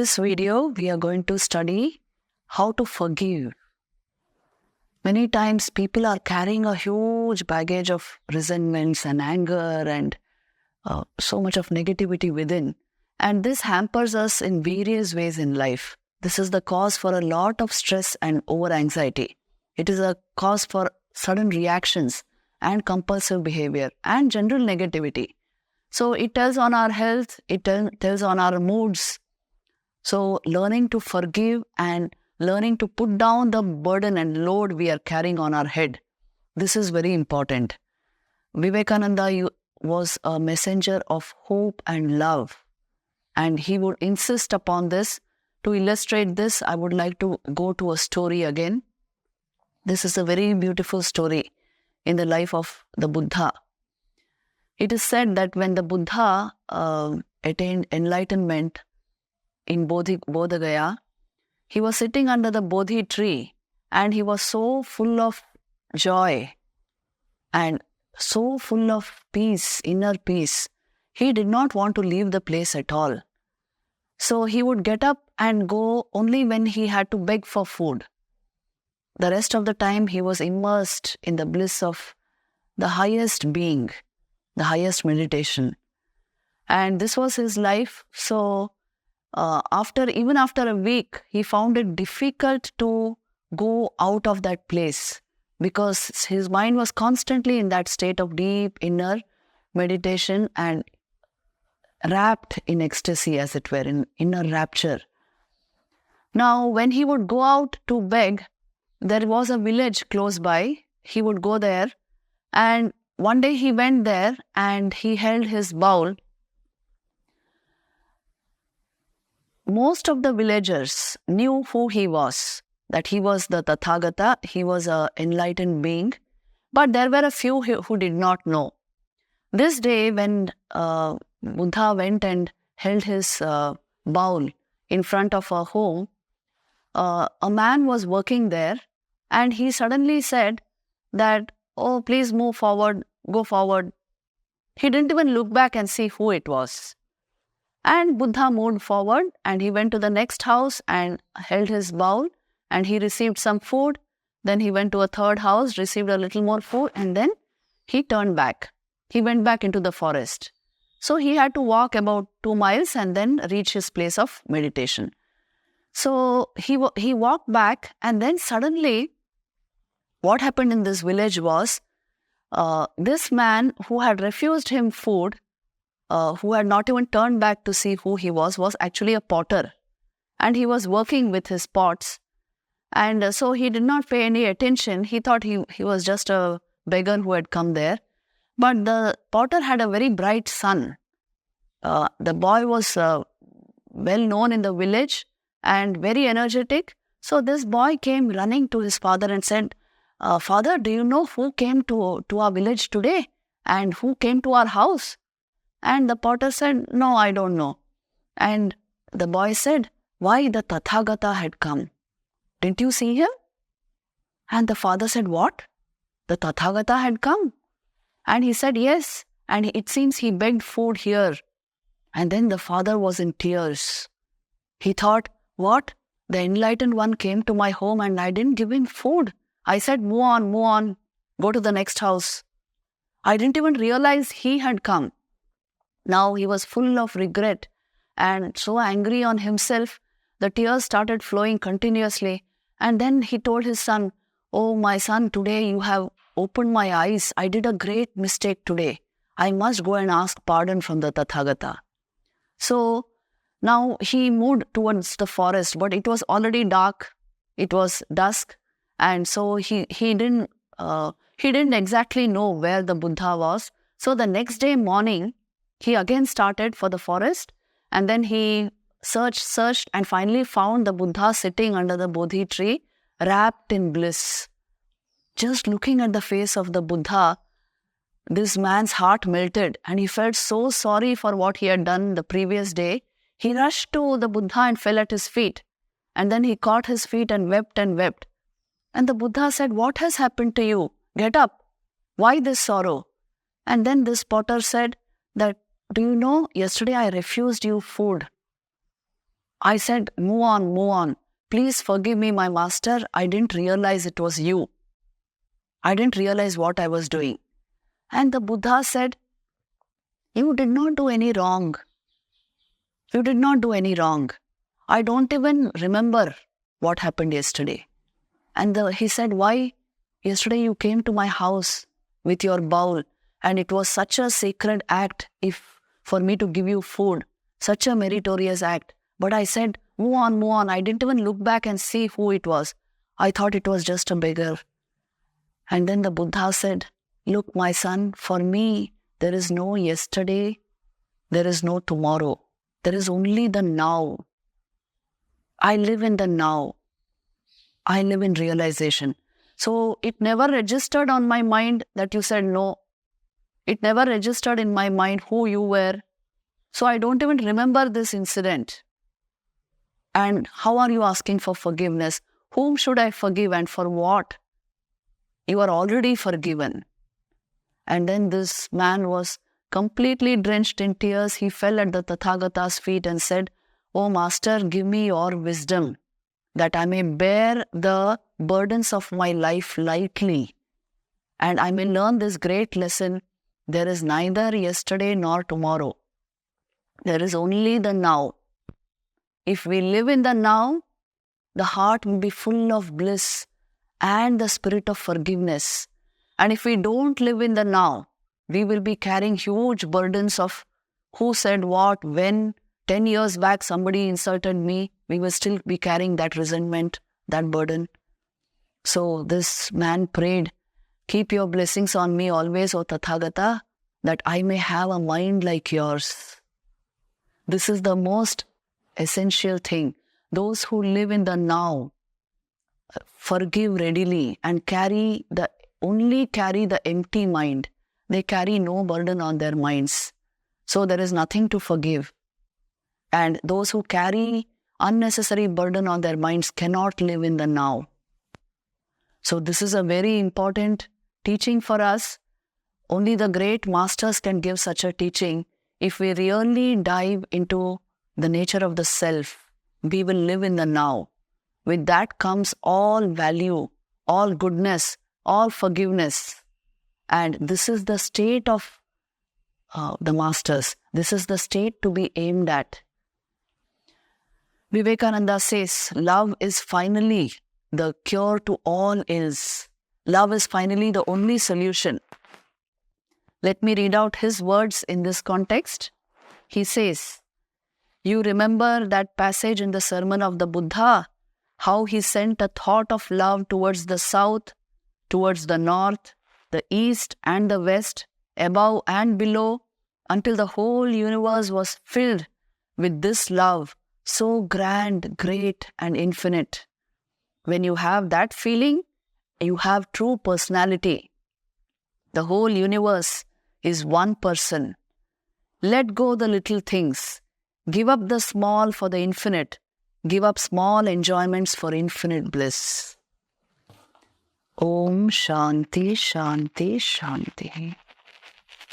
this video, we are going to study how to forgive. Many times people are carrying a huge baggage of resentments and anger and so much of negativity within. And this hampers us in various ways in life. This is the cause for a lot of stress and over-anxiety. It is a cause for sudden reactions and compulsive behavior and general negativity. So it tells on our health, it tells on our moods. So learning to forgive and learning to put down the burden and load we are carrying on our head, this is very important. Vivekananda was a messenger of hope and love, and he would insist upon this. To illustrate this, I would like to go to a story again. This is a very beautiful story in the life of the Buddha. It is said that when the Buddha attained enlightenment in Bodh Gaya, he was sitting under the Bodhi tree and he was so full of joy and so full of peace, inner peace. He did not want to leave the place at all. So he would get up and go only when he had to beg for food. The rest of the time he was immersed in the bliss of the highest being, the highest meditation. And this was his life. So even after a week, he found it difficult to go out of that place because his mind was constantly in that state of deep inner meditation and wrapped in ecstasy, as it were, in inner rapture. Now, when he would go out to beg, there was a village close by. He would go there, and one day he went there and he held his bowl. Most of the villagers knew who he was, that he was the Tathagata, he was an enlightened being, but there were a few who did not know. This day when Buddha went and held his bowl in front of a home, a man was working there and he suddenly said that, "Oh, please move forward, go forward." He didn't even look back and see who it was. And Buddha moved forward and he went to the next house and held his bowl and he received some food. Then he went to a third house, received a little more food, and then he turned back. He went back into the forest. So he had to walk about 2 miles and then reach his place of meditation. So he walked back, and then suddenly what happened in this village was this man who had refused him food, who had not even turned back to see who he was actually a potter. And he was working with his pots. And so he did not pay any attention. He thought he was just a beggar who had come there. But the potter had a very bright son. The boy was well known in the village and very energetic. So this boy came running to his father and said, "Father, do you know who came to our village today? And who came to our house?" And the potter said, "No, I don't know." And the boy said, "Why, the Tathagata had come. Didn't you see him?" And the father said, "What? The Tathagata had come?" And he said, "Yes, and it seems he begged food here." And then the father was in tears. He thought, "What? The enlightened one came to my home and I didn't give him food. I said, move on, go to the next house. I didn't even realize he had come." Now he was full of regret and so angry on himself. The tears started flowing continuously. And then he told his son, "Oh, my son, today you have opened my eyes. I did a great mistake today. I must go and ask pardon from the Tathagata." So now he moved towards the forest, but it was already dark. It was dusk. And so he didn't exactly know where the Buddha was. So the next day morning, he again started for the forest, and then he searched and finally found the Buddha sitting under the Bodhi tree, wrapped in bliss. Just looking at the face of the Buddha, this man's heart melted and he felt so sorry for what he had done the previous day. He rushed to the Buddha and fell at his feet. And then he caught his feet and wept and wept. And the Buddha said, "What has happened to you? Get up. Why this sorrow?" And then this potter said that, "Do you know, yesterday I refused you food. I said, move on, move on. Please forgive me, my master. I didn't realize it was you. I didn't realize what I was doing. And the Buddha said, you did not do any wrong. You did not do any wrong. I don't even remember what happened yesterday. And he said, why? Yesterday you came to my house with your bowl, and it was such a sacred act for me to give you food, such a meritorious act. But I said, move on, move on. I didn't even look back and see who it was. I thought it was just a beggar. And then the Buddha said, look, my son, for me, there is no yesterday, there is no tomorrow. There is only the now. I live in the now. I live in realization. So it never registered on my mind that you said no. It never registered in my mind who you were. So I don't even remember this incident. And how are you asking for forgiveness? Whom should I forgive and for what? You are already forgiven. And then this man was completely drenched in tears. He fell at the Tathagata's feet and said, "Oh Master, give me your wisdom that I may bear the burdens of my life lightly. And I may learn this great lesson. There is neither yesterday nor tomorrow. There is only the now. If we live in the now, the heart will be full of bliss and the spirit of forgiveness. And if we don't live in the now, we will be carrying huge burdens of who said what, when. 10 years back somebody insulted me, we will still be carrying that resentment, that burden. So this man prayed, keep your blessings on me always, O Tathagata, that I may have a mind like yours. This is the most essential thing. Those who live in the now, forgive readily and only carry the empty mind. They carry no burden on their minds. So there is nothing to forgive. And those who carry unnecessary burden on their minds cannot live in the now. So this is a very important teaching for us. Only the great masters can give such a teaching. If we really dive into the nature of the self, we will live in the now. With that comes all value, all goodness, all forgiveness. And this is the state of the masters. This is the state to be aimed at. Vivekananda says, love is finally the cure to all ills. Love is finally the only solution. Let me read out his words in this context. He says, you remember that passage in the sermon of the Buddha, how he sent a thought of love towards the south, towards the north, the east and the west, above and below, until the whole universe was filled with this love, so grand, great and infinite. When you have that feeling, you have true personality. The whole universe is one person. Let go the little things. Give up the small for the infinite. Give up small enjoyments for infinite bliss. Om Shanti Shanti Shanti.